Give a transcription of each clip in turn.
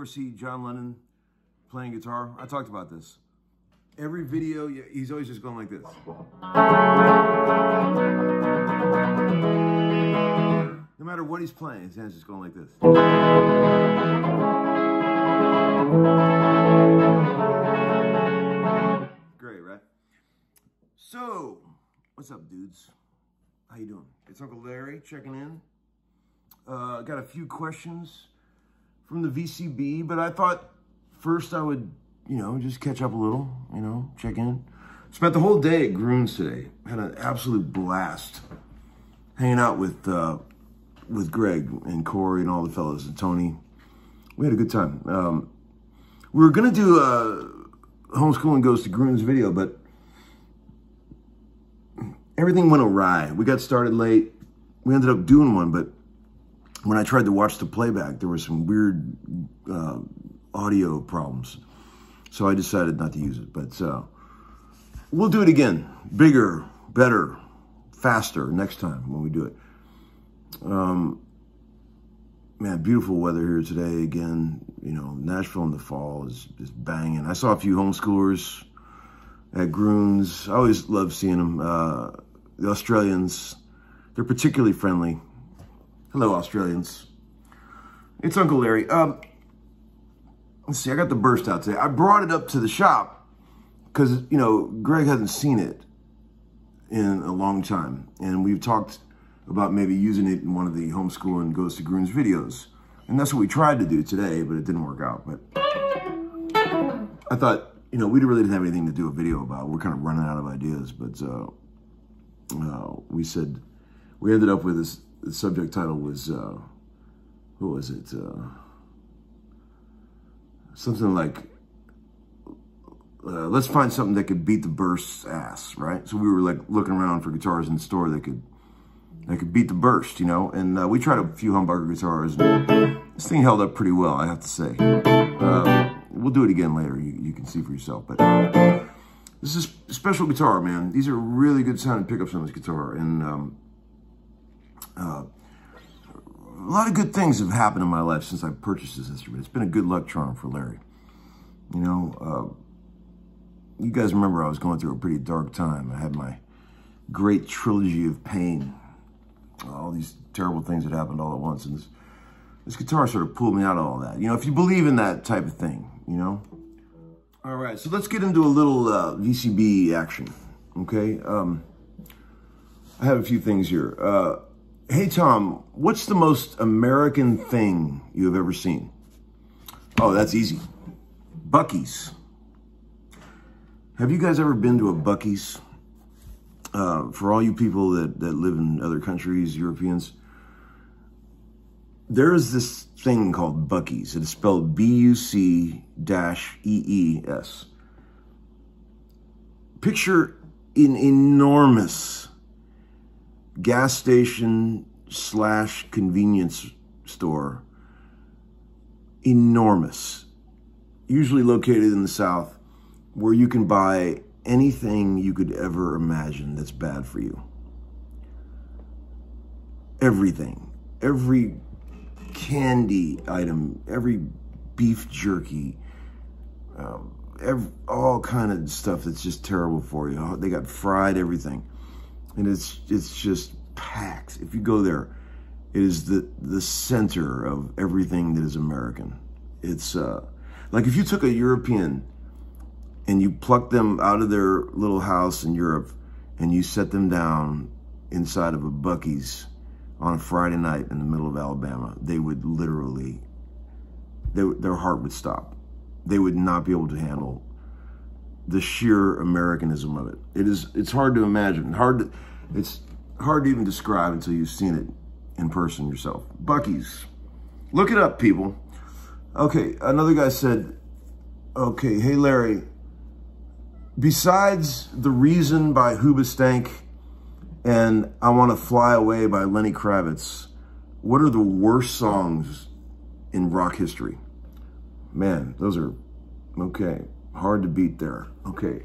ever see John Lennon playing guitar? I talked about this. Every video, he's always just going like this. No matter what he's playing, his hand's just going like this. Great, right? So, what's up, dudes? How you doing? It's Uncle Larry checking in. Got a few questions from the VCB, but I thought first I would, just catch up a little, check in. Spent the whole day at Groons today. Had an absolute blast hanging out with Greg and Corey and all the fellas and Tony. We had a good time. We were gonna do a Homeskoolin Goes to Groons video, but everything went awry. We got started late. We ended up doing one, but when I tried to watch the playback, there were some weird audio problems. So I decided not to use it, but we'll do it again. Bigger, better, faster next time when we do it. Man, beautiful weather here today again. Nashville in the fall is just banging. I saw a few homeschoolers at Groons. I always love seeing them. The Australians, they're particularly friendly. Hello, Australians. It's Uncle Larry. Let's see, I got the burst out today. I brought it up to the shop because, Greg hasn't seen it in a long time. And we've talked about maybe using it in one of the Homeskoolin Goes to Groons videos. And that's what we tried to do today, but it didn't work out. But I thought, we really didn't have anything to do a video about. We're kind of running out of ideas. But we ended up with this. The subject title was, what was it? Something like, let's find something that could beat the burst's ass, right? So we were like looking around for guitars in the store that could beat the burst, and we tried a few humbucker guitars. And this thing held up pretty well, I have to say. We'll do it again later. You can see for yourself. But this is a special guitar, man. These are really good sounding pickups on this guitar. And a lot of good things have happened in my life since I purchased this instrument. It's been a good luck charm for Larry. You guys remember I was going through a pretty dark time. I had my great trilogy of pain. All these terrible things that happened all at once. And this guitar sort of pulled me out of all that. If you believe in that type of thing, All right, so let's get into a little VCB action, okay? I have a few things here. Hey, Tom, what's the most American thing you have ever seen? Oh, that's easy. Buc-ee's. Have you guys ever been to a Buc-ee's? For all you people that live in other countries, Europeans, there is this thing called Buc-ee's. It is spelled B-U-C-E-E-S. Picture an enormous gas station / convenience store. Enormous. Usually located in the South, where you can buy anything you could ever imagine that's bad for you. Everything. Every candy item, every beef jerky, all kind of stuff that's just terrible for you. They got fried everything. And it's just packed. If you go there, it is the center of everything that is American. It's like if you took a European and you plucked them out of their little house in Europe and you set them down inside of a Buc-ee's on a Friday night in the middle of Alabama, they would literally, their heart would stop. They would not be able to handle the sheer Americanism of it. It's hard to imagine. It's hard to even describe until you've seen it in person yourself. Buc-ee's. Look it up, people. Okay, another guy said, okay, hey Larry, besides The Reason by Hoobastank and I Want to Fly Away by Lenny Kravitz, what are the worst songs in rock history? Man, those are, okay, hard to beat there. Okay,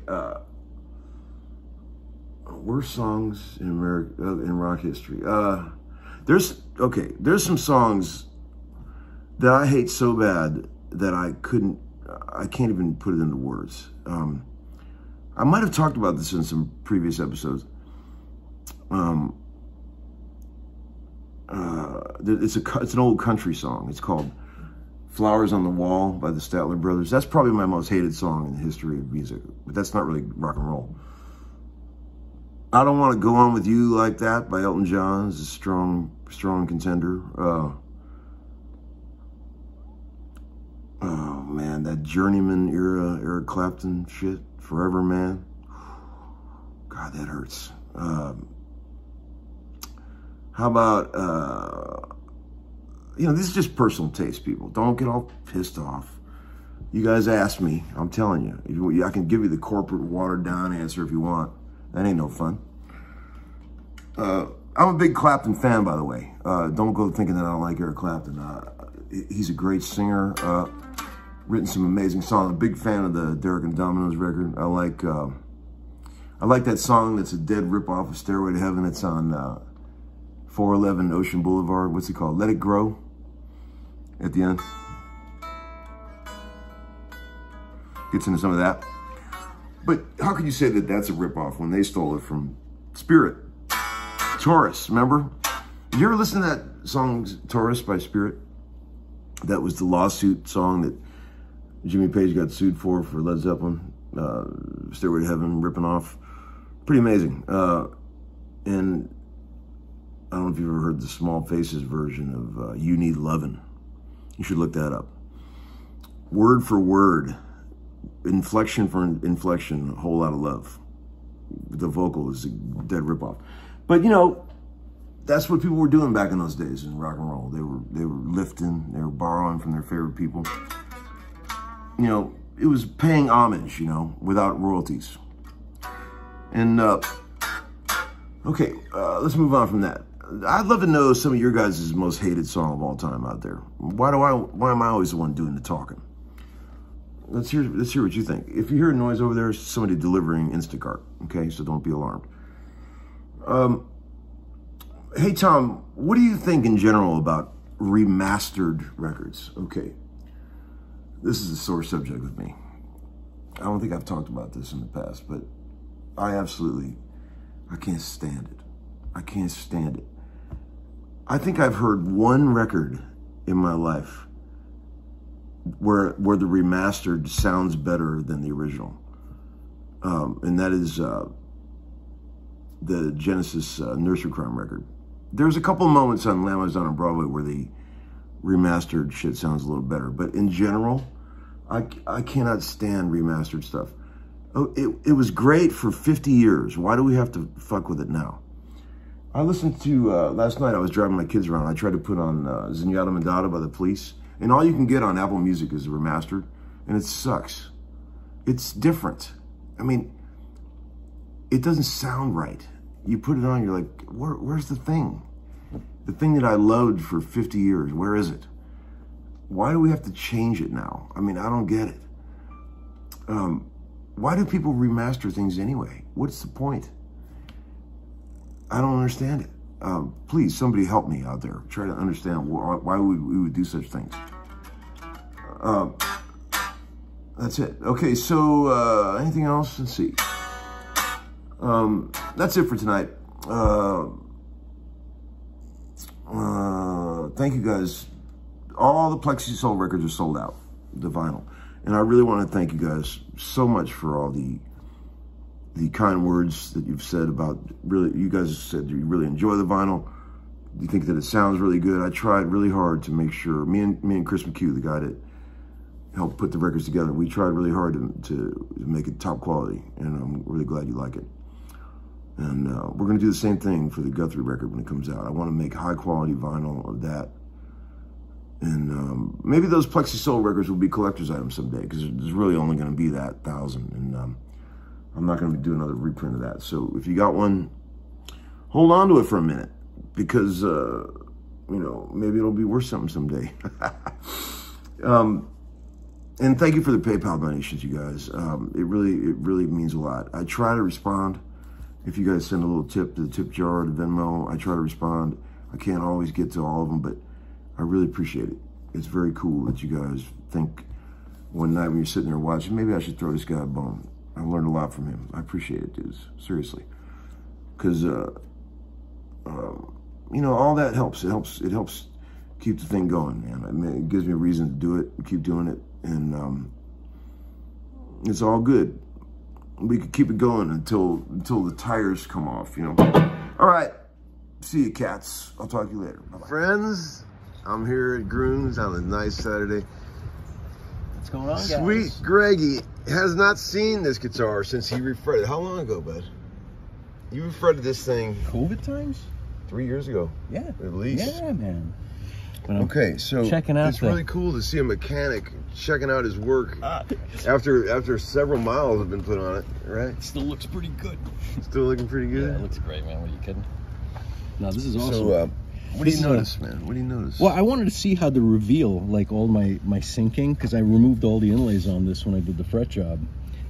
worst songs in rock history. There's some songs that I hate so bad that I can't even put it into words. I might have talked about this in some previous episodes. It's an old country song. It's called Flowers on the Wall by the Statler Brothers. That's probably my most hated song in the history of music, but that's not really rock and roll. I Don't Want to Go On With You Like That by Elton John is a strong contender. Oh man, that Journeyman era, Eric Clapton shit, Forever Man. God, that hurts. How about, this is just personal taste, people. Don't get all pissed off. You guys asked me, I'm telling you. I can give you the corporate watered down answer if you want. That ain't no fun. I'm a big Clapton fan, by the way. Don't go thinking that I don't like Eric Clapton. He's a great singer. Written some amazing songs. I'm a big fan of the Derek and Domino's record. I like that song that's a dead ripoff of Stairway to Heaven. It's on 411 Ocean Boulevard. What's it called? Let It Grow. At the end. Gets into some of that. But how could you say that that's a ripoff when they stole it from Spirit? Taurus, remember? Did you ever listen to that song, Taurus by Spirit? That was the lawsuit song that Jimmy Page got sued for Led Zeppelin. Stairway to Heaven, ripping off. Pretty amazing. And I don't know if you've ever heard the Small Faces version of You Need Lovin'. You should look that up. Word for word, inflection for inflection, a whole lot of love. The vocal is a dead ripoff. But that's what people were doing back in those days in rock and roll. They were lifting, they were borrowing from their favorite people. It was paying homage, without royalties. And okay, let's move on from that. I'd love to know some of your guys' most hated song of all time out there. Why am I always the one doing the talking? Let's hear what you think. If you hear a noise over there, it's somebody delivering Instacart. Okay, so don't be alarmed. Hey Tom, what do you think in general about remastered records? Okay, this is a sore subject with me. I don't think I've talked about this in the past, but I can't stand it. I can't stand it. I think I've heard one record in my life where the remastered sounds better than the original. And that is the Genesis Nursery Crime record. There's a couple of moments on Amazon and Broadway where the remastered shit sounds a little better. But in general, I cannot stand remastered stuff. Oh, it was great for 50 years. Why do we have to fuck with it now? I listened to, last night I was driving my kids around. I tried to put on Zenyatta Mandata by the Police. And all you can get on Apple Music is remastered. And it sucks. It's different. I mean, it doesn't sound right. You put it on, you're like, where's the thing? The thing that I loved for 50 years, where is it? Why do we have to change it now? I mean, I don't get it. Why do people remaster things anyway? What's the point? I don't understand it. Please, somebody help me out there. Try to understand why we would do such things. That's it. Okay, so anything else? Let's see. That's it for tonight. Thank you guys. All the Plexi Soul records are sold out, the vinyl. And I really want to thank you guys so much for all the kind words that you've said about, really, you guys said you really enjoy the vinyl. You think that it sounds really good. I tried really hard to make sure, me and Chris McHugh, the guy that helped put the records together, we tried really hard to make it top quality, and I'm really glad you like it. And we're going to do the same thing for the Guthrie record when it comes out. I want to make high quality vinyl of that. And maybe those Plexi Soul records will be collector's items someday, because there's really only going to be that 1,000. And I'm not going to do another reprint of that. So if you got one, hold on to it for a minute, because, maybe it'll be worth something someday. And thank you for the PayPal donations, you guys. It really means a lot. I try to respond. If you guys send a little tip to the tip jar or to Venmo, I try to respond. I can't always get to all of them, but I really appreciate it. it's very cool that you guys think one night when you're sitting there watching, maybe I should throw this guy a bone. I learned a lot from him. I appreciate it, dudes. Seriously. Because, you know, all that helps. It helps keep the thing going, man. I mean, it gives me a reason to do it, keep doing it, and it's all good. We could keep it going until the tires come off, you know. All right. See you, cats. I'll talk to you later. Bye-bye. Friends, I'm here at Groom's on a nice Saturday. What's going on, guys? Sweet Greggy has not seen this guitar since he refretted. How long ago, bud? You refretted this thing. COVID times? 3 years ago. Yeah. At least. Yeah, man. Okay, so checking out it's really cool to see a mechanic checking out his work after several miles have been put on it, right? It still looks pretty good. Still looking pretty good? Yeah, it looks great, man. What are you kidding? No, this is awesome. So, what do you notice, man? What do you notice? Well, I wanted to see how the reveal, like all my sinking, because I removed all the inlays on this when I did the fret job,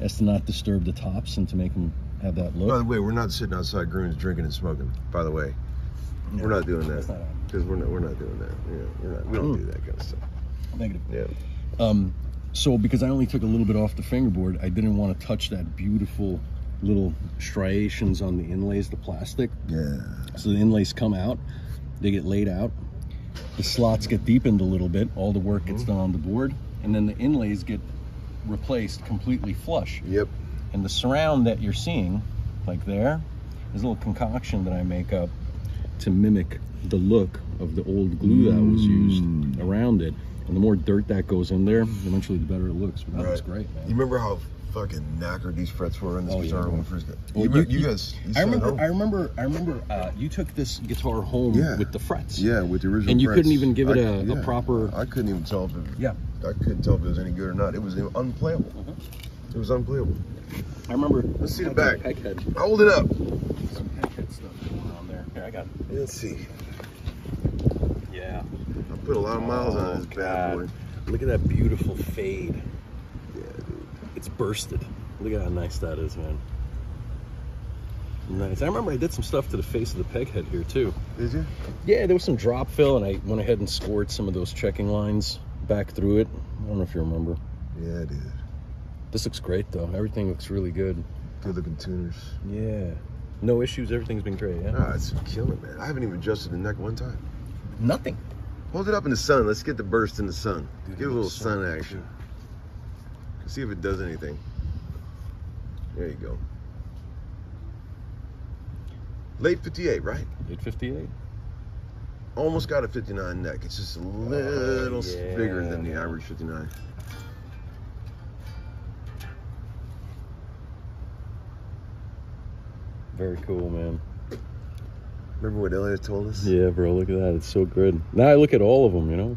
as to not disturb the tops and to make them have that look. By the way, we're not sitting outside Groom's drinking and smoking, by the way. No, we're not doing that. Because we're not doing that. Yeah, we don't do that kind of stuff. Negative. Yeah. So because I only took a little bit off the fingerboard, I didn't want to touch that beautiful little striations on the inlays, the plastic. Yeah. So the inlays come out, they get laid out, the slots get deepened a little bit, all the work gets done on the board, and then the inlays get replaced completely flush. Yep. And the surround that you're seeing, like there, is a little concoction that I make up to mimic the look of the old glue that was used around it. And the more dirt that goes in there, eventually the better it looks. But that looks great, man. You remember how fucking knackered these frets were in this guitar when we first got? Well, I remember you took this guitar home with the frets. Yeah, with the original and you frets. couldn't even give it a proper. I couldn't even tell if it. I couldn't tell if it was any good or not. It was unplayable. It was unplayable. I remember. Let's see the back. Heckhead. Hold it up. Some heckhead stuff going on there. Here, I got it. Let's see. Yeah. I put a lot of miles on this bad boy. Look at that beautiful fade. Yeah, dude. It's bursted. Look at how nice that is, man. Nice. I remember I did some stuff to the face of the peg head here too. Did you? Yeah, there was some drop fill, and I went ahead and scored some of those checking lines back through it. I don't know if you remember. Yeah, I did. This looks great though. Everything looks really good. Good looking tuners. Yeah. No issues. Everything's been great. Yeah. Ah, it's killing, man. I haven't even adjusted the neck one time. Nothing. Hold it up in the sun. Let's get the burst in the sun. Dude, give it a little sun action. See if it does anything. There you go. Late 58, right? Late 58. Almost got a 59 neck. It's just a little bigger than the average 59. Very cool, man. Remember what Elliot told us? Yeah, bro, look at that. It's so good. Now I look at all of them, you know?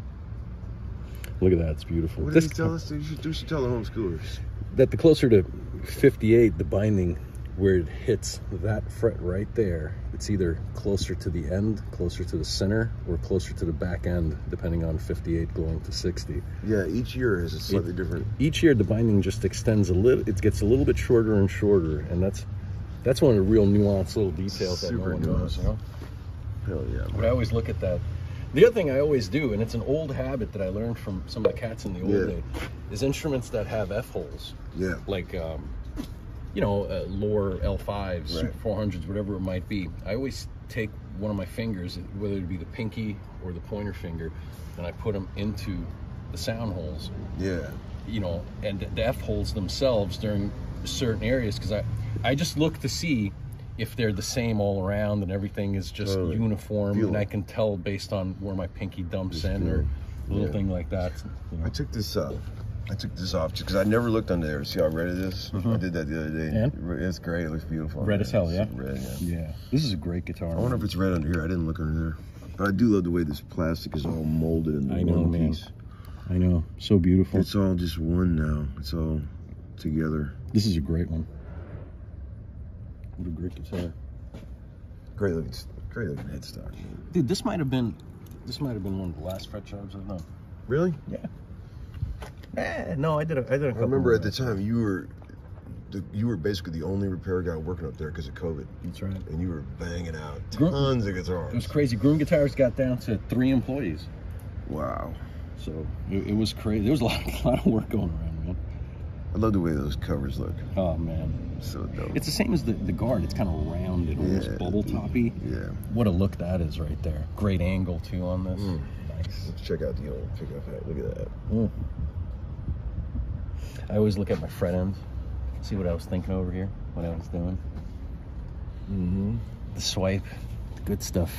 Look at that. It's beautiful. What did he tell us? You should tell the homeschoolers. That the closer to 58, the binding, where it hits that fret right there, it's either closer to the end, closer to the center, or closer to the back end, depending on 58 going to 60. Yeah, each year is a slightly different. Each year, the binding just extends a little. It gets a little bit shorter and shorter, and that's one of the real nuanced little details that no one knows, you know? Hell yeah. But I always look at that. The other thing I always do, and it's an old habit that I learned from some of the cats in the old days, is instruments that have F-holes. Yeah. Like, you know, lower L5s, Super 400s, whatever it might be. I always take one of my fingers, whether it be the pinky or the pointer finger, and I put them into the sound holes. Yeah. You know, and the F-holes themselves during certain areas, because I just look to see if they're the same all around and everything is just uniform, and I can tell based on where my pinky dumps in or a little thing like that. You know. I took this off just because I never looked under there. See how red it is? I did that the other day. And? It's great. It looks beautiful. Red as hell, yeah? Red, yeah. This is a great guitar. I wonder if it's red under here. I didn't look under there. But I do love the way this plastic is all molded into one piece. I know. So beautiful. It's all just one now. It's all together. This is a great one. What a great guitar. Great looking headstock. Dude, this might have been one of the last fret jobs I've done. Really? Yeah. No, I did a couple. I remember at the time you were basically the only repair guy working up there because of COVID. That's right. And you were banging out tons of guitars. It was crazy. Groom Guitars got down to 3 employees. Wow. So it was crazy. There was a lot of work going around, man. I love the way those covers look. Oh man, so dope. It's the same as the guard. It's kind of round and almost bubble toppy. Yeah. What a look that is right there. Great angle too on this. Nice. Let's check out the old pickup head. Look at that. I always look at my fret ends, see what I was thinking over here, what I was doing. The swipe, the good stuff.